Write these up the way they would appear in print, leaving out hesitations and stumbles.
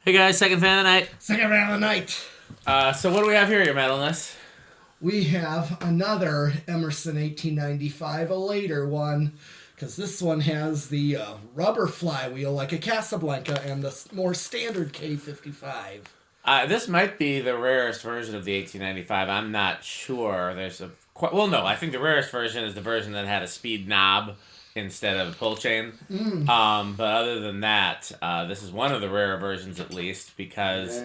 Hey guys, second fan of the night. Second round of the night. So what do we have here, your metalness? We have another Emerson 1895, a later one, because this one has the rubber flywheel like a Casablanca and the more standard K55. This might be the rarest version of the 1895. I'm not sure. No, I think the rarest version is the version that had a speed knob instead of a pull chain. But other than that, this is one of the rarer versions at least because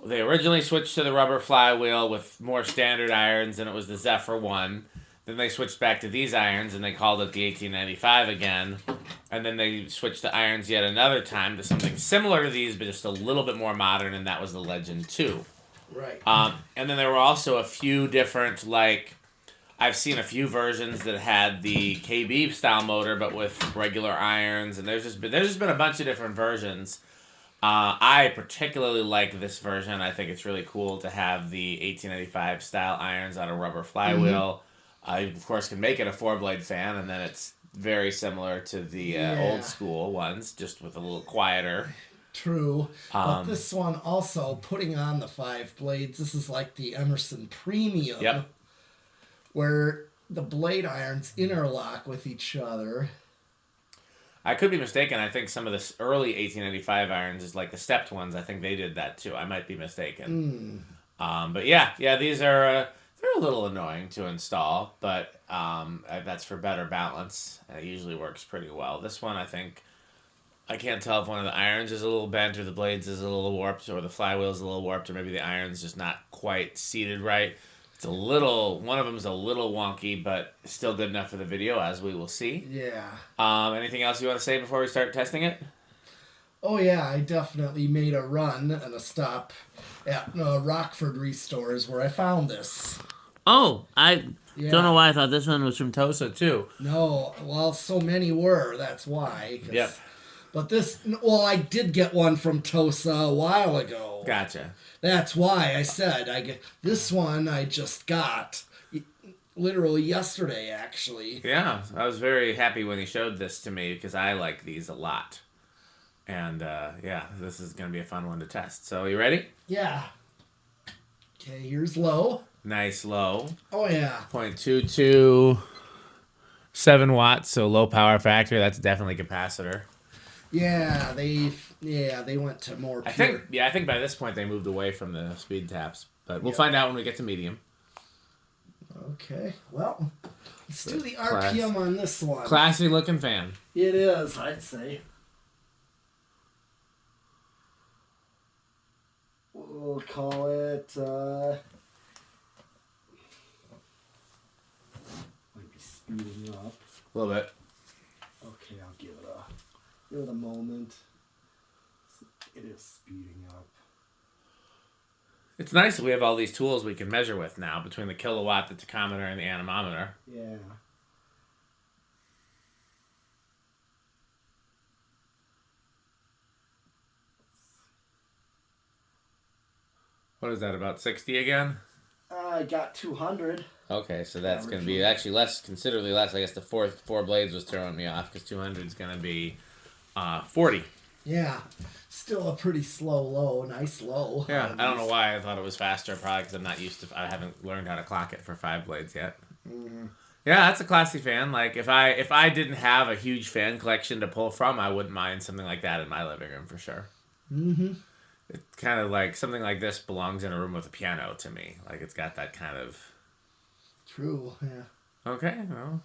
they originally switched to the rubber flywheel with more standard irons, and it was the Zephyr 1. Then they switched back to these irons, and they called it the 1895 again. And then they switched the irons yet another time to something similar to these, but just a little bit more modern, and that was the Legend 2. Right. And then there were also a few different, I've seen a few versions that had the KB style motor, but with regular irons, and there's just been a bunch of different versions. I particularly like this version. I think it's really cool to have the 1895 style irons on a rubber flywheel. You, of course, can make it a 4-blade fan, and then it's very similar to the old school ones, just with a little quieter. True. But this one also, putting on the 5 blades, this is like the Emerson Premium. Yep. Where the blade irons interlock with each other. I could be mistaken. I think some of the early 1895 irons is like the stepped ones. I think they did that too. I might be mistaken. But yeah, these are they're a little annoying to install, but that's for better balance. It usually works pretty well. This one, I think, I can't tell if one of the irons is a little bent or the blades is a little warped or the flywheel is a little warped or maybe the iron's just not quite seated right. It's one of them is a little wonky, but still good enough for the video, as we will see. Yeah. Anything else you want to say before we start testing it? Oh, yeah, I definitely made a run and a stop at Rockford Restores where I found this. Oh, I don't know why I thought this one was from Tosa, too. No, well, so many were, that's why. Yep. But I did get one from Tosa a while ago. Gotcha. That's why I said this one I just got literally yesterday, actually. Yeah, I was very happy when he showed this to me because I like these a lot. And this is going to be a fun one to test. So, you ready? Yeah. Okay, here's low. Nice low. Oh, yeah. 0.227 watts, so low power factor. That's definitely capacitor. Yeah, they went to more pure. I think by this point they moved away from the speed taps, but we'll find out when we get to medium. Okay, well, let's do the RPM on this one. Classy looking fan. It is, I'd say. We'll call it, might be speeding up. A little bit. Okay, I'll give it a moment. It is speeding up. It's nice that we have all these tools we can measure with now between the kilowatt, the tachometer, and the anemometer. Yeah. What is that, about 60 again? I got 200. Okay, so that's going to be actually considerably less. I guess the four blades was throwing me off because 200 is going to be 40. Yeah, still a pretty slow low, nice low. Yeah, I don't know why I thought it was faster, probably because I haven't learned how to clock it for 5 blades yet. Mm-hmm. Yeah, that's a classy fan. Like, if I didn't have a huge fan collection to pull from, I wouldn't mind something like that in my living room for sure. Mm-hmm. It's kind of like something like this belongs in a room with a piano to me. Like, it's got that kind of... True, yeah. Okay, well,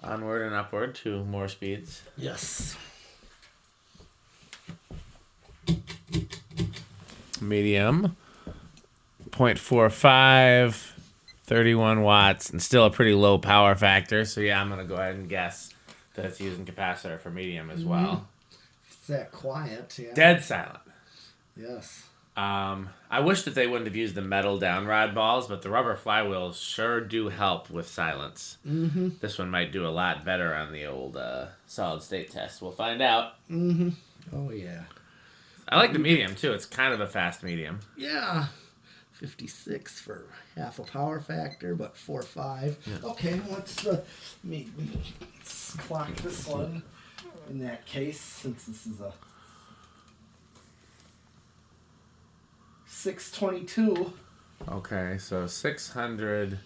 onward and upward to more speeds. Yes. Medium, 0.45, 31 watts, and still a pretty low power factor. So yeah, I'm going to go ahead and guess that it's using capacitor for medium as well. It's that quiet, yeah. Dead silent. Yes. I wish that they wouldn't have used the metal downrod balls, but the rubber flywheels sure do help with silence. Mm-hmm. This one might do a lot better on the old solid state test. We'll find out. Mm-hmm. Oh, yeah. I like the medium, too. It's kind of a fast medium. Yeah. 56 for half a power factor, but 4.5. Yeah. Okay, let's clock this one in that case, since this is a 622. Okay, so 600.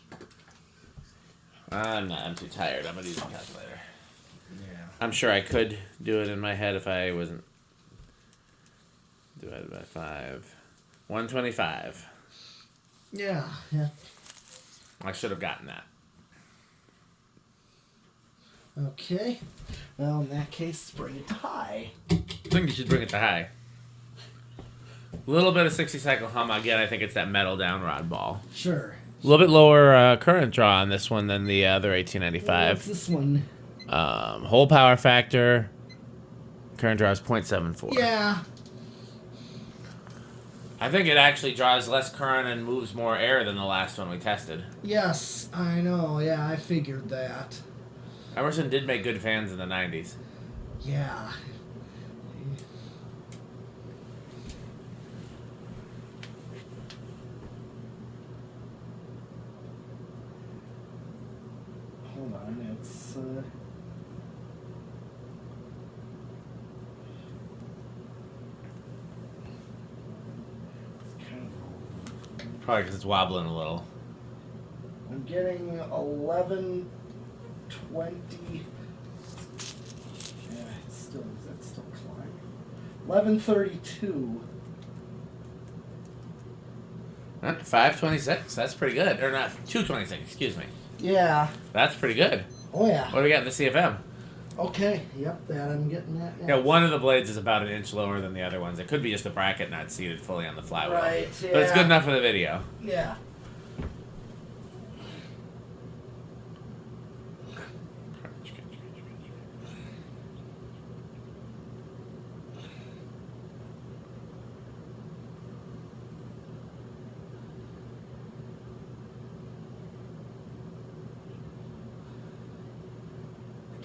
I'm too tired. I'm going to use a calculator. Yeah. I'm sure I could do it in my head if I wasn't divided by 5. 125. Yeah. I should have gotten that. Okay. Well, in that case, bring it to high. I think you should bring it to high. A little bit of 60 cycle hum. Again, I think it's that metal down rod ball. Sure. A little bit lower current draw on this one than the other 1895. What's this one? Whole power factor. Current draw is 0.74. Yeah. I think it actually draws less current and moves more air than the last one we tested. Yes, I know. Yeah, I figured that. Emerson did make good fans in the 90s. Yeah. Hold on, it's kind of. Probably because it's wobbling a little. I'm getting 1120. Yeah, it's still climbing. 1132. 526. That's pretty good. Or not, 226. Excuse me. Yeah. That's pretty good. Oh yeah. What do we got in the CFM? Okay. Yep. That I'm getting that. Yeah, one of the blades is about an inch lower than the other ones. It could be just the bracket not seated fully on the flywheel. Right. Yeah. But it's good enough for the video. Yeah.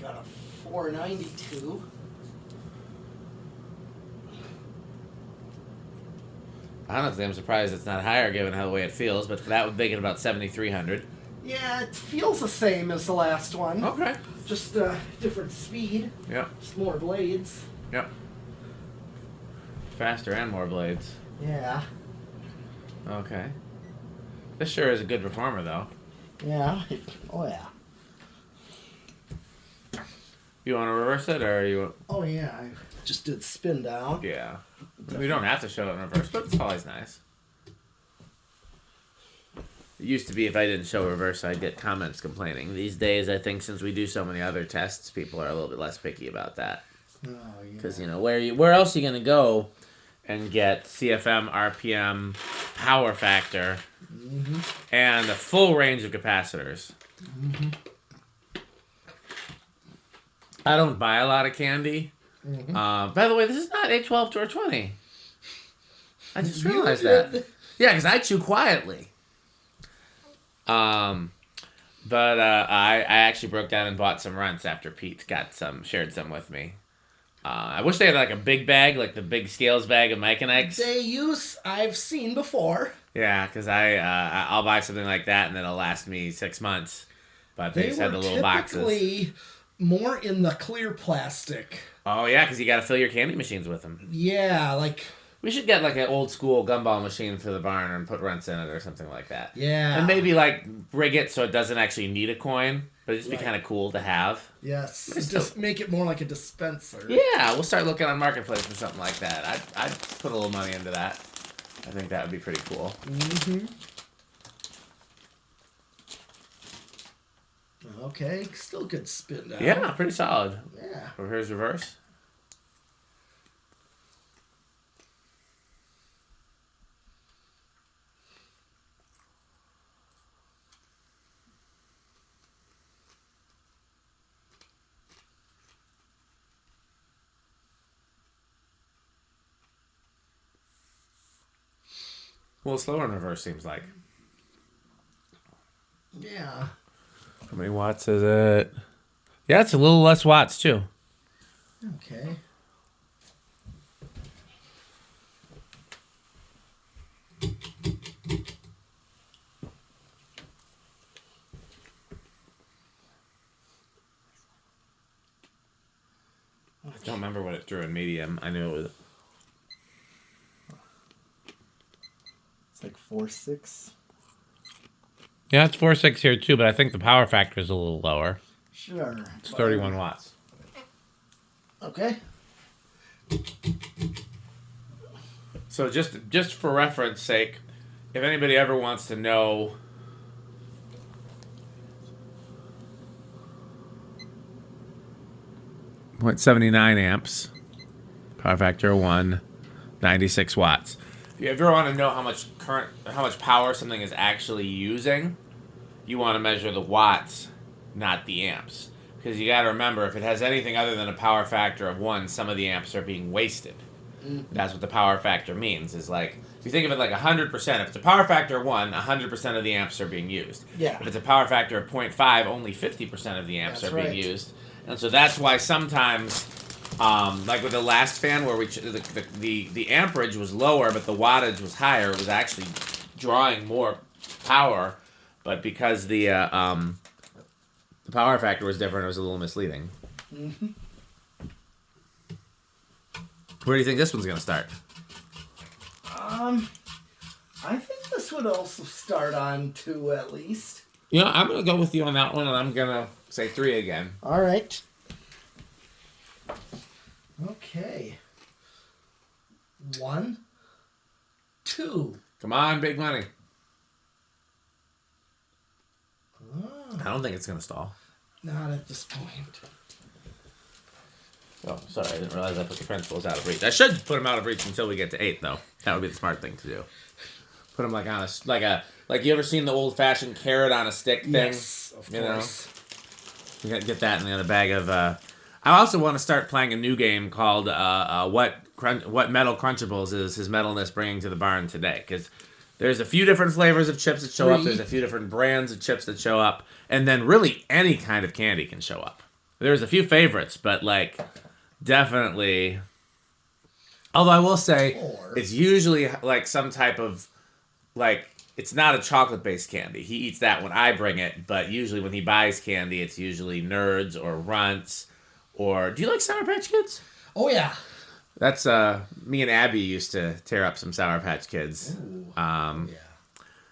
Got a 492. Honestly, I'm surprised it's not higher given how the way it feels, but that would make it about 7,300. Yeah, it feels the same as the last one. Okay. Just different speed. Yep. Just more blades. Yep. Faster and more blades. Yeah. Okay. This sure is a good performer, though. Yeah. Oh yeah. You want to reverse it, or you? Oh yeah. I just did spin down. Yeah. We don't have to show it in reverse, but it's always nice. It used to be if I didn't show reverse, I'd get comments complaining. These days, I think since we do so many other tests, people are a little bit less picky about that. Oh yeah. Because where else are you gonna go and get CFM, RPM, power factor, and a full range of capacitors? I don't buy a lot of candy. By the way, this is not A12 to 20. I just realized that. Yeah, because I chew quietly. But I actually broke down and bought some runts after Pete shared some with me. I wish they had like a big bag, like the big scales bag of Mike and Ike's. I've seen before. Yeah, because I'll buy something like that and it'll last me 6 months. But they just had the little boxes. Typically more in the clear plastic. Oh yeah, because you got to fill your candy machines with them. Yeah, like. We should get like an old school gumball machine for the barn and put runts in it or something like that. Yeah. And maybe like rig it so it doesn't actually need a coin, but it'd just be kind of cool to have. Yes. Just make it more like a dispenser. Yeah, we'll start looking on Marketplace for something like that. I'd put a little money into that. I think that would be pretty cool. Okay, still good spin down. Yeah, pretty solid. Yeah. Well, here's reverse. A little slower in reverse, seems like. Yeah. How many watts is it? Yeah, it's a little less watts, too. Okay. I don't remember what it threw in medium. I knew it was... It's like 4.6. Yeah, it's 4.6 here too, but I think the power factor is a little lower. Sure. It's 31 watts. Okay. So just for reference sake, if anybody ever wants to know what 79 amps, power factor of 1, 96 watts. If you ever want to know how much power something is actually using, you want to measure the watts, not the amps. Because you got to remember, if it has anything other than a power factor of 1, some of the amps are being wasted. That's what the power factor means. Is like, if you think of it like 100%, if it's a power factor of 1, 100% of the amps are being used. Yeah. If it's a power factor of 0.5, only 50% of the amps are being used. And so that's why sometimes, like with the last fan where the amperage was lower but the wattage was higher, it was actually drawing more power, but because the power factor was different, it was a little misleading. Mm-hmm. Where do you think this one's going to start? I think this would also start on 2 at least. Yeah, I'm going to go with you on that one, and I'm going to say 3 again. All right. Okay. 1, 2. Come on, big money. Oh, I don't think it's going to stall. not at this point. Oh, sorry, I didn't realize I put the principles out of reach. I should put them out of reach until we get to 8, though. That would be the smart thing to do. Put them like on like you ever seen the old-fashioned carrot on a stick thing? Yes, of course. You gotta get that in the other bag of. I also want to start playing a new game called what metal crunchables is his metalness bringing to the barn today? Because there's a few different flavors of chips that show up. There's a few different brands of chips that show up, and then really any kind of candy can show up. There's a few favorites, but like definitely. Although I will say it's usually like some type of like. It's not a chocolate-based candy. He eats that when I bring it, but usually when he buys candy, it's usually Nerds or Runts or... Do you like Sour Patch Kids? Oh, yeah. That's, me and Abby used to tear up some Sour Patch Kids. Ooh. Yeah.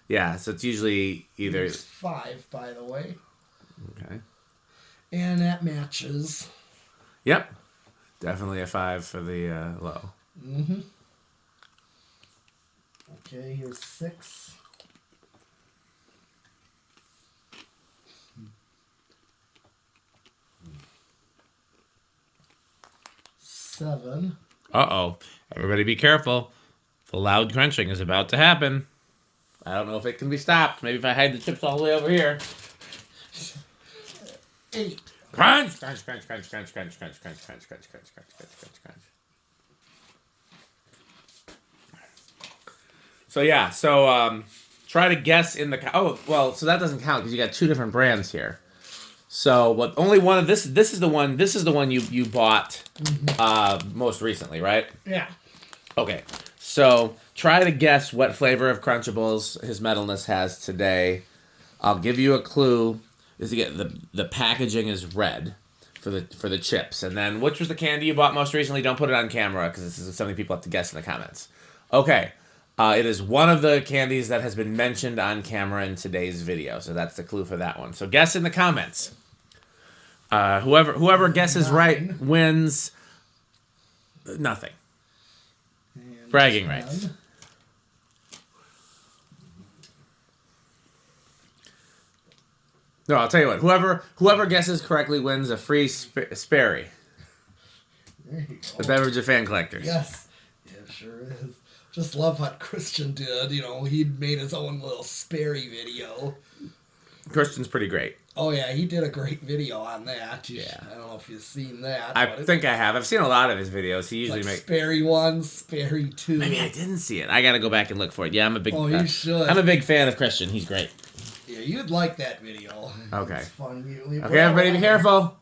Yeah, so it's usually either... It's 5, by the way. Okay. And that matches. Yep. Definitely a 5 for the low. Mm-hmm. Okay, here's 6. 7. Uh-oh. Everybody be careful. The loud crunching is about to happen. I don't know if it can be stopped. Maybe if I hide the chips all the way over here. 8. Crunch! Crunch, crunch, crunch, crunch, crunch, crunch, crunch, crunch, crunch, crunch, crunch, crunch, crunch. So yeah, try to guess in the... Oh, well, so that doesn't count because you got 2 different brands here. So, but only one of this is the one you bought most recently, right? Yeah. Okay. So, try to guess what flavor of Crunchables his metalness has today. I'll give you a clue. Is to get the packaging is red for the chips. And then which was the candy you bought most recently? Don't put it on camera because this is something people have to guess in the comments. Okay. It is one of the candies that has been mentioned on camera in today's video. So that's the clue for that one. So guess in the comments. Whoever guesses 9. Right wins nothing. And bragging 10. rights. No, I'll tell you what. Whoever guesses correctly wins a free Sperry. There you go. The beverage of fan collectors. Yes. It sure is. Just love what Christian did. You know, he made his own little Sperry video. Christian's pretty great. Oh, yeah, he did a great video on that. Yeah. I don't know if you've seen that. I think I have. I've seen a lot of his videos. He usually makes... Sperry 1, Sperry 2. Maybe I didn't see it. I got to go back and look for it. Yeah, I'm a big... Oh, you should. I'm a big fan of Christian. He's great. Yeah, you'd like that video. Okay. It's fun. Okay, everybody be careful.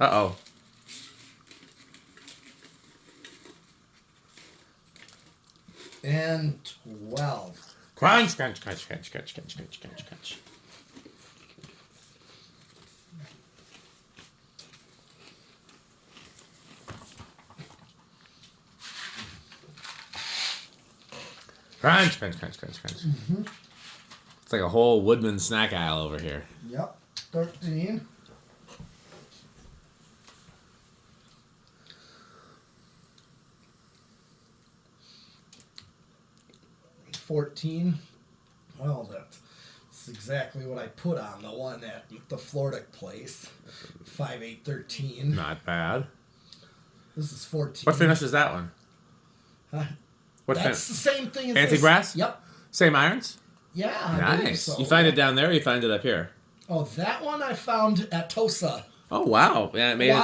Uh-oh. And 12. Crunch, crunch, crunch, crunch, crunch, crunch, crunch, crunch, crunch. Crunch, crunch, crunch, crunch, crunch. Mm-hmm. It's like a whole Woodman snack aisle over here. Yep. 13. 14. Well, that's exactly what I put on the one at the Florida place. 5, 8, 13. Not bad. This is 14. What finish is that one? What That's the same thing as Anti-brass? this. Yep. Same irons? Yeah. I believe Nice. so. You find it down there or you find it up here? Oh, that one I found at Tosa. Oh, wow. Yeah, it made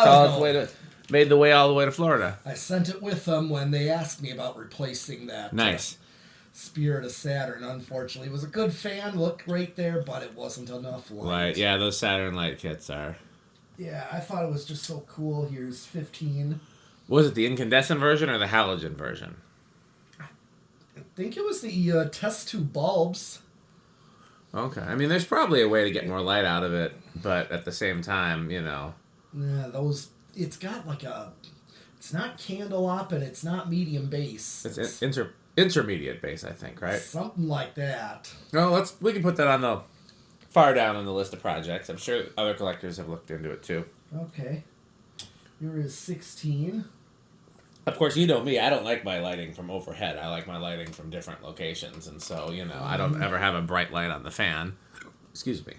made the way all the way to Florida. I sent it with them when they asked me about replacing that. Nice. Spirit of Saturn, unfortunately. It was a good fan, looked great there, but it wasn't enough light. Light. Yeah, those Saturn light kits are. Yeah, I thought it was just so cool. Here's 15. Was it the incandescent version or the halogen version? I think it was the test tube bulbs. Okay. I mean, there's probably a way to get more light out of it, but at the same time, you know. Yeah, those. It's got like a. It's not candle op and it's not medium bass. It's intermediate bass, I think, right? Something like that. No, we can put that on the far down on the list of projects. I'm sure other collectors have looked into it too. Okay. Here is 16. Of course, you know me. I don't like my lighting from overhead. I like my lighting from different locations, and so I don't ever have a bright light on the fan. Excuse me.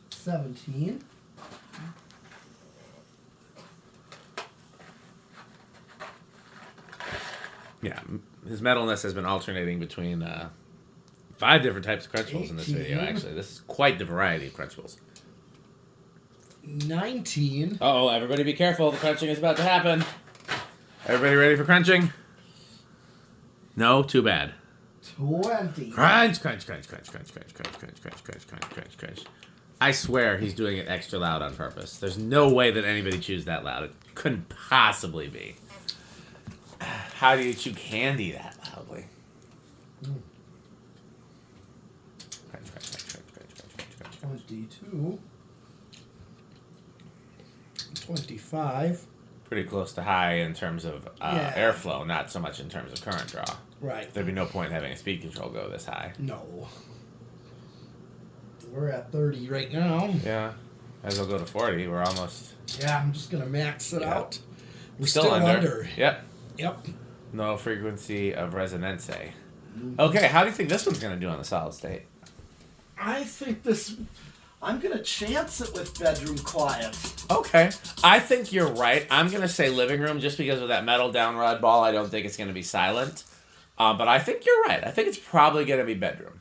17. Yeah, his metalness has been alternating between 5 different types of crunchables in this video, actually. This is quite the variety of crunchables. 19. Uh-oh, everybody be careful. The crunching is about to happen. Everybody ready for crunching? No? Too bad. 20. Crunch, crunch, crunch, crunch, crunch, crunch, crunch, crunch, crunch, crunch, crunch, crunch, crunch. I swear he's doing it extra loud on purpose. There's no way that anybody chews that loud. It couldn't possibly be. How do you chew candy that loudly? Crunch, crunch, crunch, crunch, crunch, crunch, crunch, crunch. 22. 25. Pretty close to high in terms of airflow, not so much in terms of current draw. Right. There'd be no point in having a speed control go this high. No. We're at 30 right now. Yeah. As we'll go to 40, we're almost... Yeah, I'm just going to max it out. We're still under. Yep. Yep. No frequency of resonance. Okay, how do you think this one's going to do on the solid state? I think this... I'm going to chance it with bedroom quiet. Okay. I think you're right. I'm going to say living room just because of that metal down rod ball. I don't think it's going to be silent. But I think you're right. I think it's probably going to be bedroom.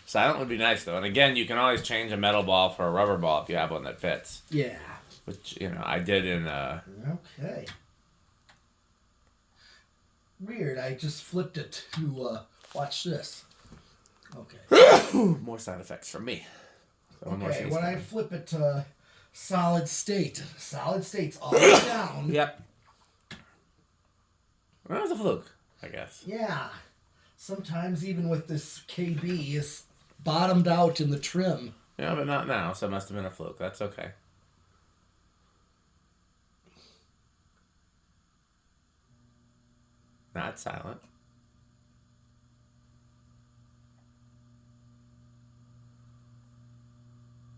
Silent would be nice, though. And again, you can always change a metal ball for a rubber ball if you have one that fits. Yeah. Which, I did in... Okay. Weird. I just flipped it to... watch this. Okay. More sound effects from me. Okay, when I flip it to solid state's all the way down. Yep. Well, that was a fluke, I guess. Yeah. Sometimes even with this KB, it's bottomed out in the trim. Yeah, but not now, so it must have been a fluke. That's okay. Not silent.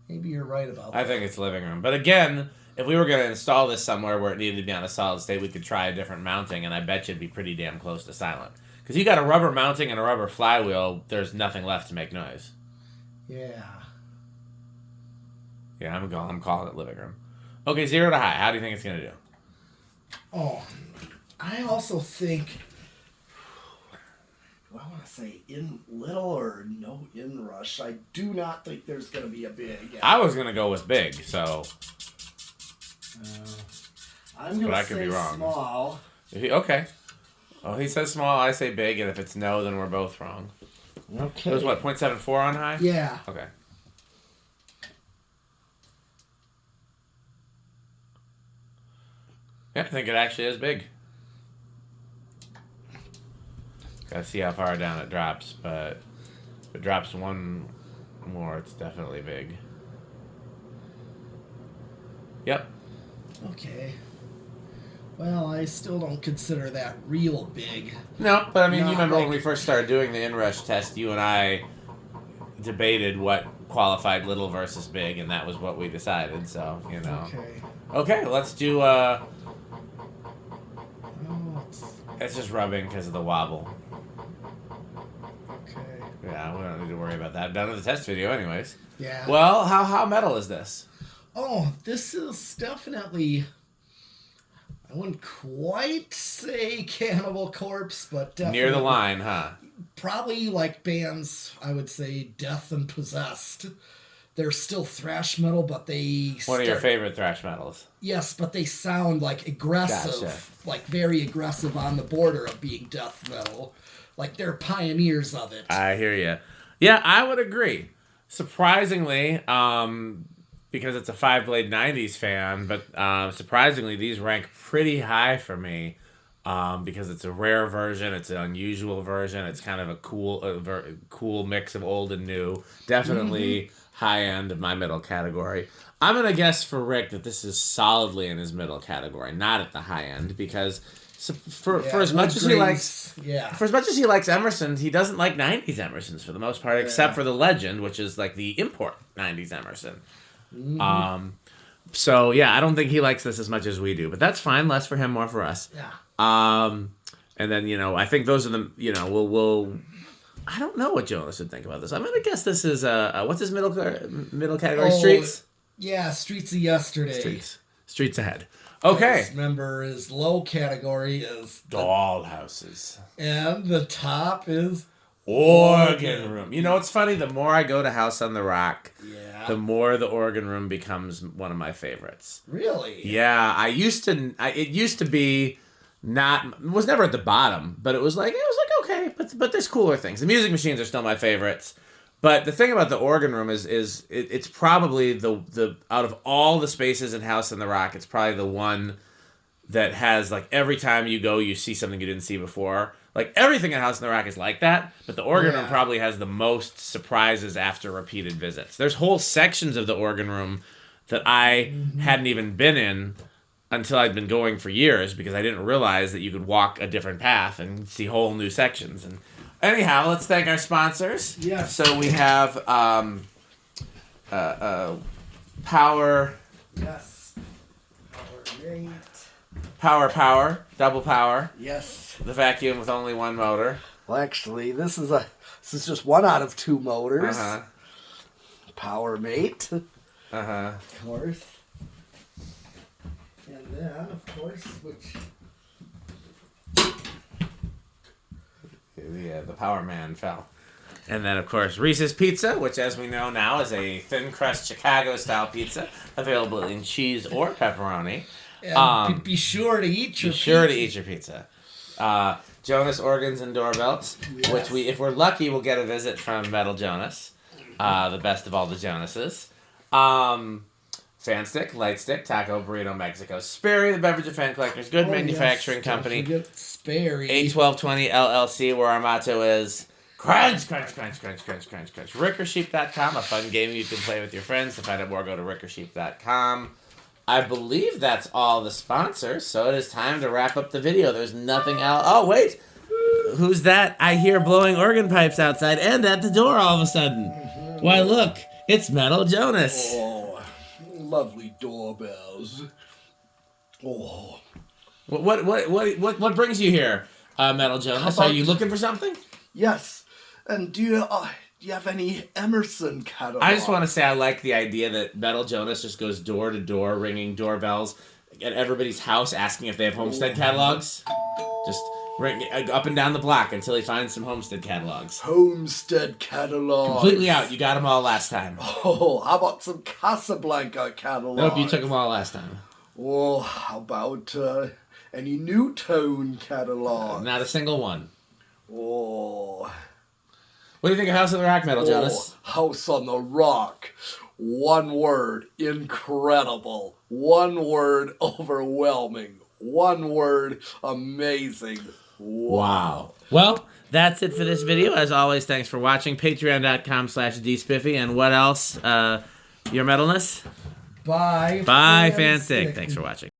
Maybe you're right about that. I think it's living room. But again, if we were going to install this somewhere where it needed to be on a solid state, we could try a different mounting, and I bet you it'd be pretty damn close to silent. Because you got a rubber mounting and a rubber flywheel, there's nothing left to make noise. Yeah. Yeah, I'm calling it living room. Okay, 0 to high. How do you think it's going to do? Oh, I also think... Do I want to say in little or no inrush? I do not think there's going to be a big. I was going to go with big, so... I'm going to say be wrong. Small. Okay. Well, he says small, I say big, and if it's no, then we're both wrong. Okay. It was what, 0.74 on high? Yeah. Okay. Yeah, I think it actually is big. Gotta see how far down it drops, but if it drops one more, it's definitely big. Yep. Okay. Well, I still don't consider that real big. No, but I mean, you Not remember when like- we first started doing the inrush test, you and I debated what qualified little versus big, and that was what we decided. So Okay. Okay, let's do. Oh, It's just rubbing because of the wobble. okay. Yeah, we don't need to worry about that. Done with the test video, anyways. Yeah. Well, how metal is this? Oh, this is definitely. I wouldn't quite say Cannibal Corpse, but definitely Near the line, huh? Probably like bands, I would say Death and Possessed. They're still thrash metal, but they One of your favorite thrash metals. Yes, but they sound like aggressive, Gotcha. like very aggressive on the border of being death metal. Like they're pioneers of it. I hear you. Yeah, I would agree. Surprisingly, because it's a 5-blade 90s fan, but surprisingly, these rank pretty high for me because it's a rare version. It's an unusual version. It's kind of a cool mix of old and new. Definitely high end of my middle category. I'm going to guess for Rick that this is solidly in his middle category, not at the high end, because for as much as he likes for as much as he likes Emerson's, he doesn't like 90s Emerson's for the most part, except for the Legend, which is like the import 90s Emerson. So yeah, I don't think he likes this as much as we do, but that's fine. Less for him, more for us. Yeah. And then I think those are the we'll I don't know what Jonas would think about this. I'm gonna guess this is what's his middle category? Streets. Yeah, Streets of Yesterday. Streets ahead. Okay. Remember, his low category is Dollhouses, and the top is organ room. You know, it's funny. The more I go to House on the Rock, Yeah. the more the organ room becomes one of my favorites. Really? Yeah, it used to be not, it was never at the bottom, but it was like okay, but there's cooler things. The music machines are still my favorites. But the thing about the organ room is it's probably the out of all the spaces in House on the Rock, it's probably the one that has, like, every time you go, you see something you didn't see before. Like, everything in House on the Rock is like that, but the organ room probably has the most surprises after repeated visits. There's whole sections of the organ room that I hadn't even been in until I'd been going for years, because I didn't realize that you could walk a different path and see whole new sections. And anyhow, let's thank our sponsors. Yes. So we have Power... Yes. Power, double power. Yes. The vacuum with only one motor. Well, actually, this is just one out of two motors. Uh-huh. Power Mate. Uh-huh. Of course. And then, of course, which... Yeah, the Power Man fell. And then, of course, Reese's Pizza, which, as we know now, is a thin crust Chicago-style pizza, available in cheese or pepperoni. And be sure to eat your pizza. Be sure to eat your pizza. Jonas Organs and Doorbells, which if we're lucky, we'll get a visit from Metal Jonas, the best of all the Jonases. Fan Stick, Light Stick, Taco, Burrito, Mexico, Sperry, the Beverage of Fan Collectors, Good Manufacturing Company, Sperry, A1220 LLC, where our motto is crunch, crunch, crunch, crunch, crunch, crunch, crunch. Rickersheep.com, a fun game you can play with your friends. To find out more, go to rickersheep.com. I believe that's all the sponsors, so it is time to wrap up the video. There's nothing else. Oh, wait. Who's that? I hear blowing organ pipes outside and at the door all of a sudden. Why, look. It's Metal Jonas. Oh, lovely doorbells. Oh. What brings you here, Metal Jonas? Are you looking for something? Yes. And do you have any Emerson catalog? I just want to say I like the idea that Metal Jonas just goes door to door ringing doorbells at everybody's house asking if they have Homestead catalogs. Just ring up and down the block until he finds some Homestead catalogs. Homestead catalogs. Completely out. You got them all last time. Oh, how about some Casablanca catalogs? Nope, you took them all last time. Oh, how about any New Tone catalogs? Not a single one. Oh. What do you think of House on the Rock, Metal Jonas? House on the Rock. One word, incredible. One word, overwhelming. One word, amazing. Wow. Well, that's it for this video. As always, thanks for watching. Patreon.com/dspiffy. And what else? Your metalness? Bye. Bye, Fanstick. Thanks for watching.